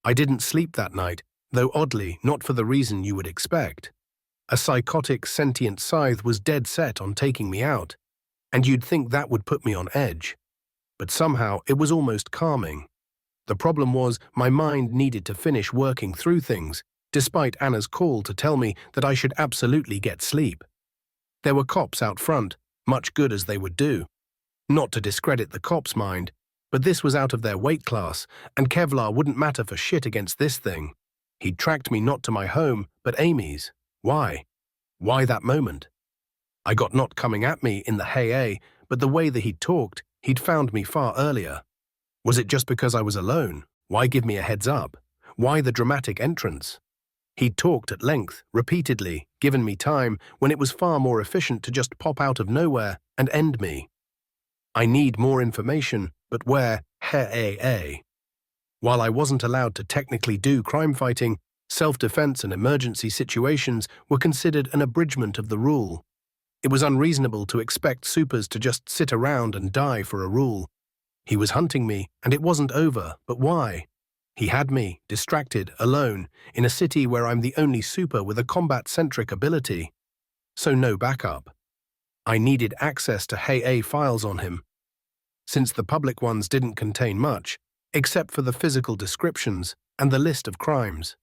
I didn't sleep that night, though oddly not for the reason you would expect. A psychotic, sentient scythe was dead set on taking me out, and you'd think that would put me on edge. But somehow it was almost calming. The problem was my mind needed to finish working through things, despite Anna's call to tell me that I should absolutely get sleep. There were cops out front, much good as they would do. Not to discredit the cops' mind, but this was out of their weight class, and Kevlar wouldn't matter for shit against this thing. He'd tracked me not to my home, but Amy's. Why? Why that moment? I got not coming at me in the hey, but the way that he'd talked, he'd found me far earlier. Was it just because I was alone? Why give me a heads up? Why the dramatic entrance? He'd talked at length, repeatedly, given me time when it was far more efficient to just pop out of nowhere and end me. I need more information, but where? Hey. While I wasn't allowed to technically do crime fighting, self-defense and emergency situations were considered an abridgment of the rule. It was unreasonable to expect supers to just sit around and die for a rule. He was hunting me, and it wasn't over, but why? He had me, distracted, alone, in a city where I'm the only super with a combat-centric ability. So no backup. I needed access to Hey files on him. Since the public ones didn't contain much, except for the physical descriptions and the list of crimes.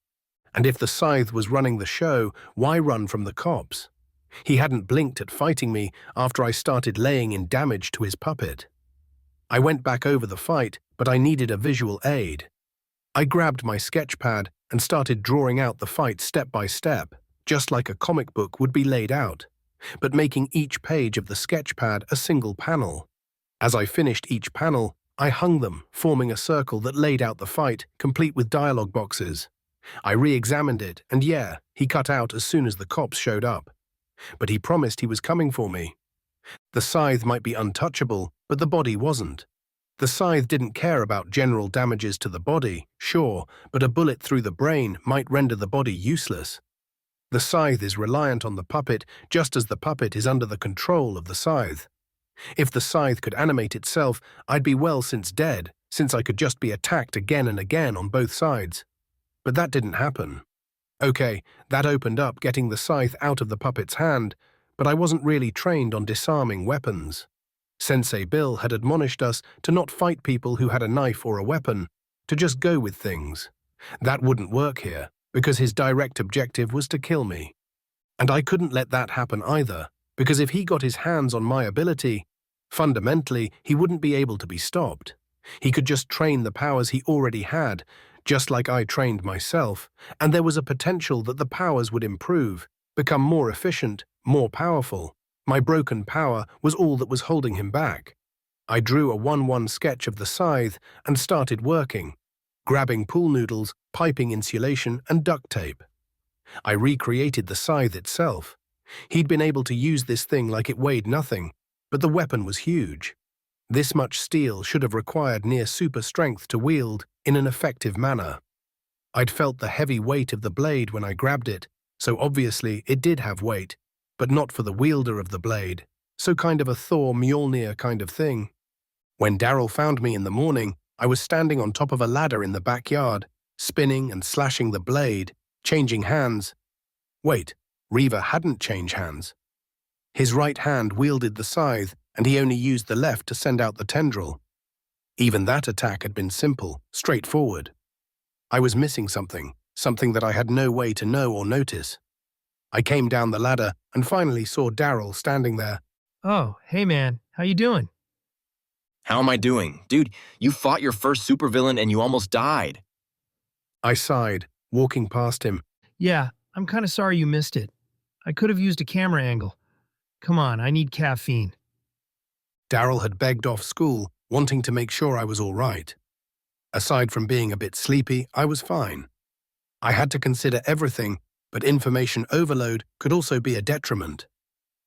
And if the scythe was running the show, why run from the cops? He hadn't blinked at fighting me after I started laying in damage to his puppet. I went back over the fight, but I needed a visual aid. I grabbed my sketch pad and started drawing out the fight step by step, just like a comic book would be laid out, but making each page of the sketch pad a single panel. As I finished each panel, I hung them, forming a circle that laid out the fight, complete with dialogue boxes. I re-examined it, and yeah, he cut out as soon as the cops showed up. But he promised he was coming for me. The scythe might be untouchable, but the body wasn't. The scythe didn't care about general damages to the body, sure, but a bullet through the brain might render the body useless. The scythe is reliant on the puppet just as the puppet is under the control of the scythe. If the scythe could animate itself, I'd be well since dead, since I could just be attacked again and again on both sides. But that didn't happen. Okay, that opened up getting the scythe out of the puppet's hand, but I wasn't really trained on disarming weapons. Sensei Bill had admonished us to not fight people who had a knife or a weapon, to just go with things. That wouldn't work here, because his direct objective was to kill me. And I couldn't let that happen either, because if he got his hands on my ability, fundamentally, he wouldn't be able to be stopped. He could just train the powers he already had, just like I trained myself, and there was a potential that the powers would improve, become more efficient, more powerful. My broken power was all that was holding him back. I drew a 1-1 sketch of the scythe and started working, grabbing pool noodles, piping insulation, and duct tape. I recreated the scythe itself. He'd been able to use this thing like it weighed nothing, but the weapon was huge. This much steel should have required near super strength to wield in an effective manner. I'd felt the heavy weight of the blade when I grabbed it, so obviously it did have weight, but not for the wielder of the blade, so kind of a Thor Mjolnir kind of thing. When Daryl found me in the morning, I was standing on top of a ladder in the backyard, spinning and slashing the blade, changing hands. Wait, Reaver hadn't changed hands. His right hand wielded the scythe, and he only used the left to send out the tendril. Even that attack had been simple, straightforward. I was missing something that I had no way to know or notice. I came down the ladder and finally saw Daryl standing there. Oh, hey man, how you doing? How am I doing? Dude, you fought your first supervillain and you almost died. I sighed, walking past him. Yeah, I'm kind of sorry you missed it. I could have used a camera angle. Come on, I need caffeine. Daryl had begged off school, wanting to make sure I was all right. Aside from being a bit sleepy, I was fine. I had to consider everything, but information overload could also be a detriment.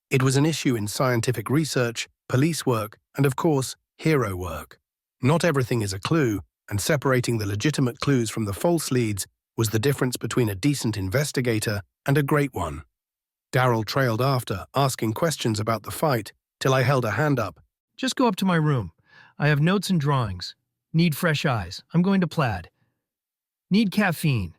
It was an issue in scientific research, police work, and of course, hero work. Not everything is a clue, and separating the legitimate clues from the false leads was the difference between a decent investigator and a great one. Daryl trailed after, asking questions about the fight, till I held a hand up. Just go up to my room. I have notes and drawings. Need fresh eyes. I'm going to Plaid. Need caffeine.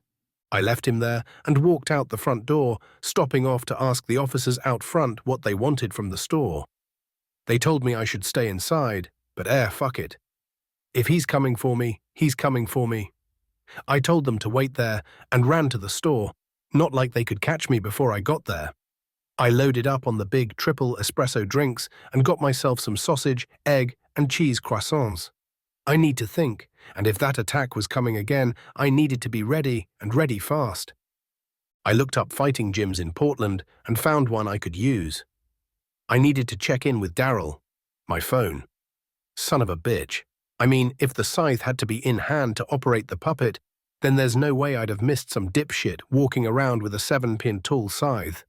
I left him there and walked out the front door, stopping off to ask the officers out front what they wanted from the store. They told me I should stay inside, but fuck it. If he's coming for me, he's coming for me. I told them to wait there and ran to the store, not like they could catch me before I got there. I loaded up on the big triple espresso drinks and got myself some sausage, egg, and cheese croissants. I need to think, and if that attack was coming again, I needed to be ready and ready fast. I looked up fighting gyms in Portland and found one I could use. I needed to check in with Daryl. My phone. Son of a bitch. I mean, if the scythe had to be in hand to operate the puppet, then there's no way I'd have missed some dipshit walking around with a 7-pin tall scythe.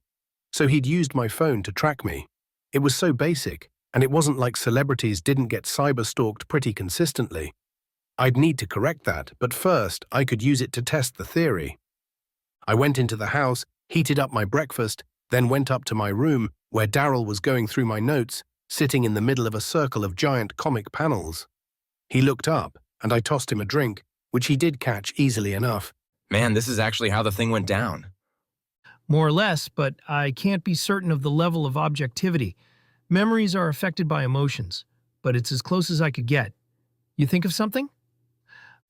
So he'd used my phone to track me. It was so basic, and it wasn't like celebrities didn't get cyber-stalked pretty consistently. I'd need to correct that, but first I could use it to test the theory. I went into the house, heated up my breakfast, then went up to my room where Daryl was going through my notes, sitting in the middle of a circle of giant comic panels. He looked up, and I tossed him a drink, which he did catch easily enough. Man, this is actually how the thing went down. More or less, but I can't be certain of the level of objectivity. Memories are affected by emotions, but it's as close as I could get. You think of something?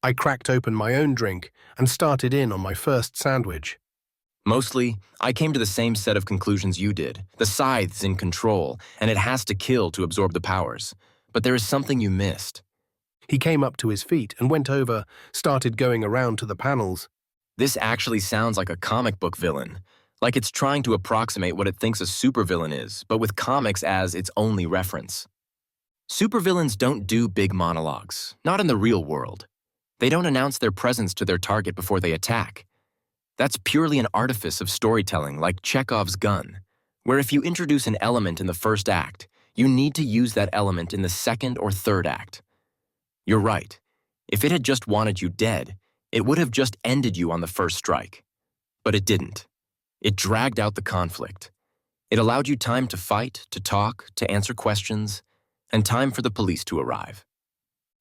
I cracked open my own drink and started in on my first sandwich. Mostly, I came to the same set of conclusions you did. The scythe's in control, and it has to kill to absorb the powers. But there is something you missed. He came up to his feet and went over, started going around to the panels. This actually sounds like a comic book villain. Like it's trying to approximate what it thinks a supervillain is, but with comics as its only reference. Supervillains don't do big monologues, not in the real world. They don't announce their presence to their target before they attack. That's purely an artifice of storytelling like Chekhov's gun, where if you introduce an element in the first act, you need to use that element in the second or third act. You're right. If it had just wanted you dead, it would have just ended you on the first strike. But it didn't. It dragged out the conflict. It allowed you time to fight, to talk, to answer questions, and time for the police to arrive.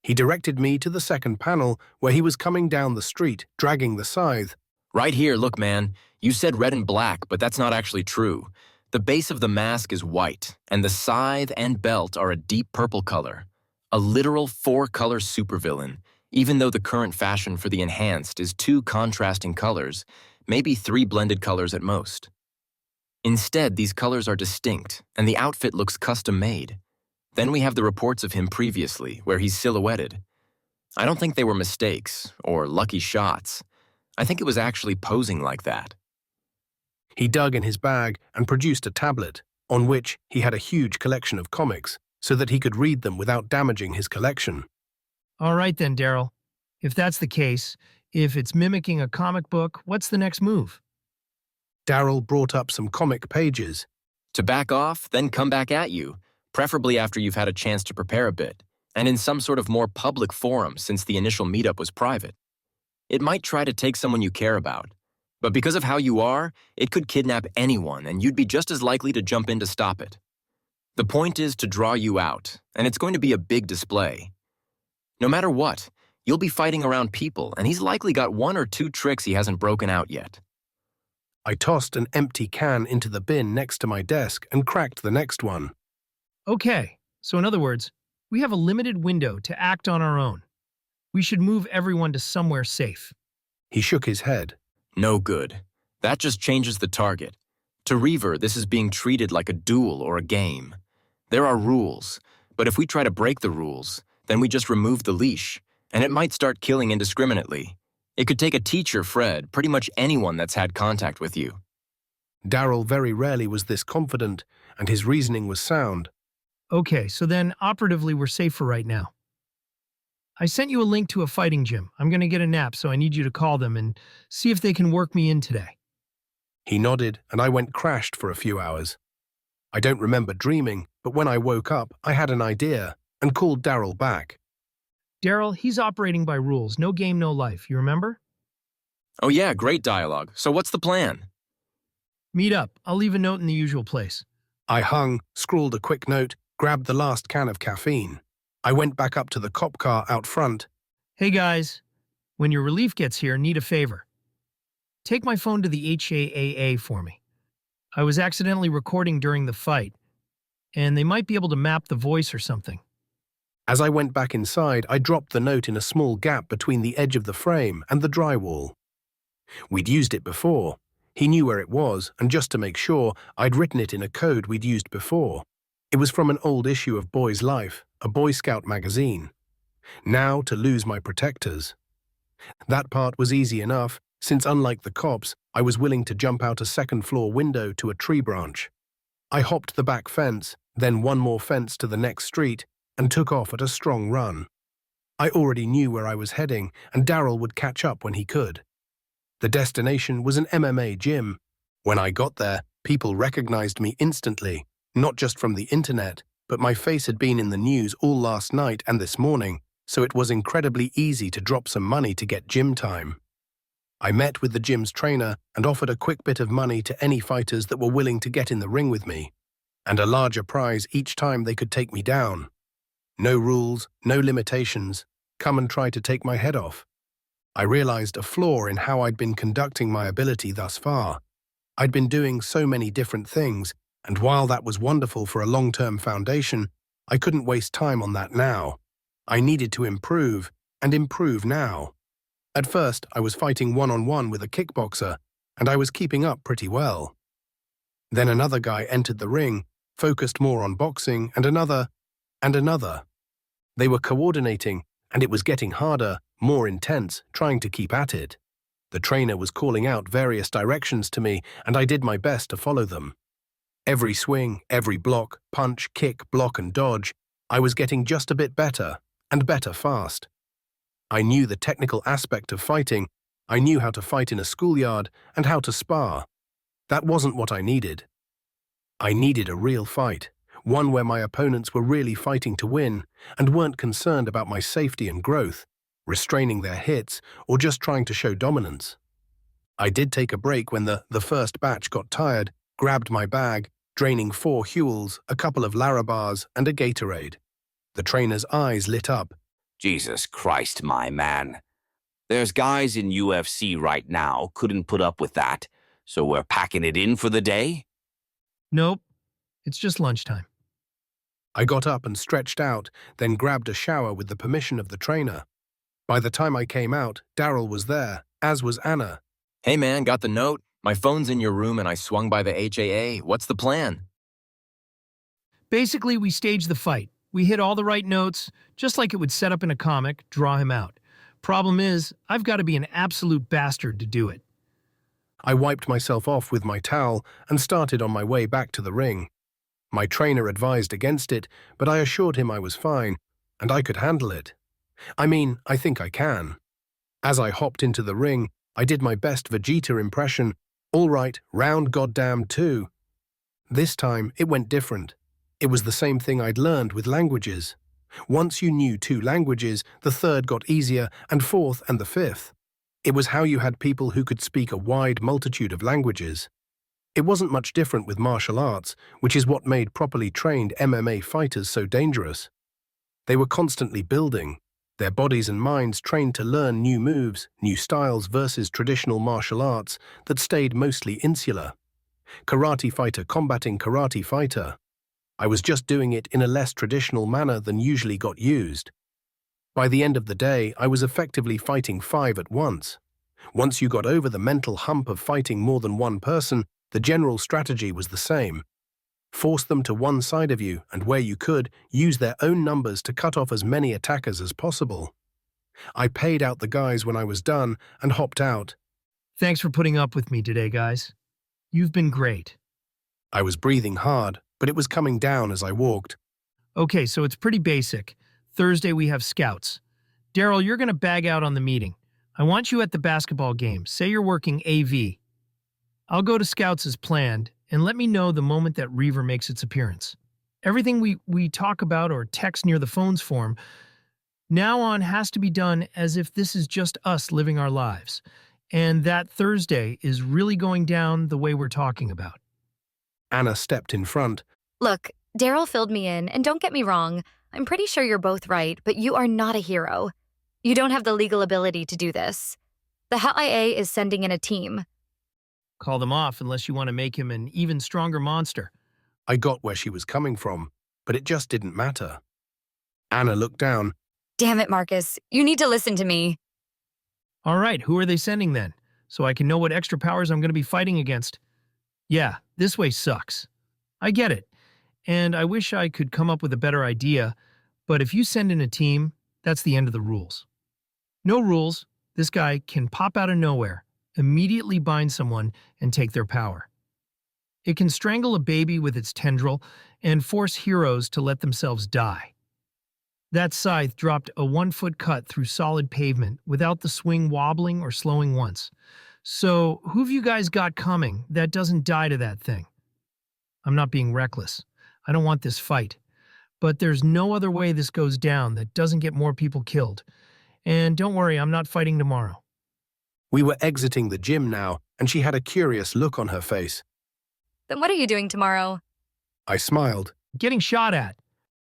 He directed me to the second panel where he was coming down the street, dragging the scythe. Right here, look, man. You said red and black, but that's not actually true. The base of the mask is white, and the scythe and belt are a deep purple color. A literal 4-color supervillain, even though the current fashion for the enhanced is 2 contrasting colors, maybe 3 blended colors at most. Instead, these colors are distinct, and the outfit looks custom-made. Then we have the reports of him previously, where he's silhouetted. I don't think they were mistakes, or lucky shots. I think it was actually posing like that. He dug in his bag and produced a tablet, on which he had a huge collection of comics, so that he could read them without damaging his collection. All right then, Daryl. If that's the case, if it's mimicking a comic book, what's the next move? Daryl brought up some comic pages. To back off, then come back at you, preferably after you've had a chance to prepare a bit, and in some sort of more public forum since the initial meetup was private. It might try to take someone you care about, but because of how you are, it could kidnap anyone and you'd be just as likely to jump in to stop it. The point is to draw you out, and it's going to be a big display. No matter what, you'll be fighting around people, and he's likely got 1 or 2 tricks he hasn't broken out yet. I tossed an empty can into the bin next to my desk and cracked the next one. Okay, so in other words, we have a limited window to act on our own. We should move everyone to somewhere safe. He shook his head. No good. That just changes the target. To Reaver, this is being treated like a duel or a game. There are rules, but if we try to break the rules, then we just remove the leash, and it might start killing indiscriminately. It could take a teacher, Fred, pretty much anyone that's had contact with you. Daryl very rarely was this confident, and his reasoning was sound. Okay, so then operatively we're safe for right now. I sent you a link to a fighting gym. I'm going to get a nap, so I need you to call them and see if they can work me in today. He nodded, and I went crashed for a few hours. I don't remember dreaming, but when I woke up, I had an idea and called Daryl back. Daryl, he's operating by rules. No game, no life. You remember? Oh yeah, great dialogue. So what's the plan? Meet up. I'll leave a note in the usual place. I hung, scrawled a quick note, grabbed the last can of caffeine. I went back up to the cop car out front. Hey guys, When your relief gets here, need a favor. Take my phone to the HFY for me. I was accidentally recording during the fight, and they might be able to map the voice or something. As I went back inside, I dropped the note in a small gap between the edge of the frame and the drywall. We'd used it before. He knew where it was, and just to make sure, I'd written it in a code we'd used before. It was from an old issue of Boy's Life, a Boy Scout magazine. Now to lose my protectors. That part was easy enough, since unlike the cops, I was willing to jump out a second-floor window to a tree branch. I hopped the back fence, then one more fence to the next street, and took off at a strong run. I already knew where I was heading, and Daryl would catch up when he could. The destination was an MMA gym. When I got there, people recognized me instantly, not just from the internet, but my face had been in the news all last night and this morning, so it was incredibly easy to drop some money to get gym time. I met with the gym's trainer and offered a quick bit of money to any fighters that were willing to get in the ring with me, and a larger prize each time they could take me down. No rules, no limitations. Come and try to take my head off. I realized a flaw in how I'd been conducting my ability thus far. I'd been doing so many different things, and while that was wonderful for a long-term foundation, I couldn't waste time on that now. I needed to improve, and improve now. At first, I was fighting one-on-one with a kickboxer, and I was keeping up pretty well. Then another guy entered the ring, focused more on boxing, and another. They were coordinating, and it was getting harder, more intense, trying to keep at it. The trainer was calling out various directions to me, and I did my best to follow them. Every swing, every block, punch, kick, block, and dodge, I was getting just a bit better, and better fast. I knew the technical aspect of fighting. I knew how to fight in a schoolyard and how to spar. That wasn't what I needed. I needed a real fight, one where my opponents were really fighting to win and weren't concerned about my safety and growth, restraining their hits, or just trying to show dominance. I did take a break when the first batch got tired, grabbed my bag, draining 4 Huels, a couple of Larabars, and a Gatorade. The trainer's eyes lit up. Jesus Christ, my man. There's guys in UFC right now couldn't put up with that, so we're packing it in for the day? Nope, it's just lunchtime. I got up and stretched out, then grabbed a shower with the permission of the trainer. By the time I came out, Daryl was there, as was Anna. Hey man, got the note? My phone's in your room and I swung by the HAA. What's the plan? Basically, we staged the fight. We hit all the right notes, just like it would set up in a comic, draw him out. Problem is, I've got to be an absolute bastard to do it. I wiped myself off with my towel and started on my way back to the ring. My trainer advised against it, but I assured him I was fine, and I could handle it. I think I can. As I hopped into the ring, I did my best Vegeta impression, all right, round goddamn 2. This time, it went different. It was the same thing I'd learned with languages. Once you knew 2 languages, the third got easier, and fourth and the fifth. It was how you had people who could speak a wide multitude of languages. It wasn't much different with martial arts, which is what made properly trained MMA fighters so dangerous. They were constantly building, their bodies and minds trained to learn new moves, new styles versus traditional martial arts that stayed mostly insular. Karate fighter combating karate fighter. I was just doing it in a less traditional manner than usually got used. By the end of the day, I was effectively fighting 5 at once. Once you got over the mental hump of fighting more than one person, the general strategy was the same. Force them to one side of you, and where you could, use their own numbers to cut off as many attackers as possible. I paid out the guys when I was done and hopped out. Thanks for putting up with me today, guys. You've been great. I was breathing hard, but it was coming down as I walked. Okay, so it's pretty basic. Thursday we have scouts. Daryl, you're going to bag out on the meeting. I want you at the basketball game. Say you're working AV. I'll go to scouts as planned, and let me know the moment that Reaver makes its appearance. Everything we talk about or text near the phone's form now on has to be done as if this is just us living our lives, and that Thursday is really going down the way we're talking about. Anna stepped in front. Look, Daryl filled me in, and don't get me wrong, I'm pretty sure you're both right, but you are not a hero. You don't have the legal ability to do this. The HFY is sending in a team. Call them off unless you want to make him an even stronger monster. I got where she was coming from, but it just didn't matter. Anna looked down. Damn it, Marcus. You need to listen to me. All right, who are they sending then? So I can know what extra powers I'm going to be fighting against. Yeah, this way sucks. I get it. And I wish I could come up with a better idea, but if you send in a team, that's the end of the rules. No rules. This guy can pop out of nowhere, immediately bind someone, and take their power. It can strangle a baby with its tendril and force heroes to let themselves die. That scythe dropped a 1-foot cut through solid pavement without the swing wobbling or slowing once. So, who've you guys got coming that doesn't die to that thing? I'm not being reckless. I don't want this fight. But there's no other way this goes down that doesn't get more people killed. And don't worry, I'm not fighting tomorrow. We were exiting the gym now, and she had a curious look on her face. Then what are you doing tomorrow? I smiled. Getting shot at.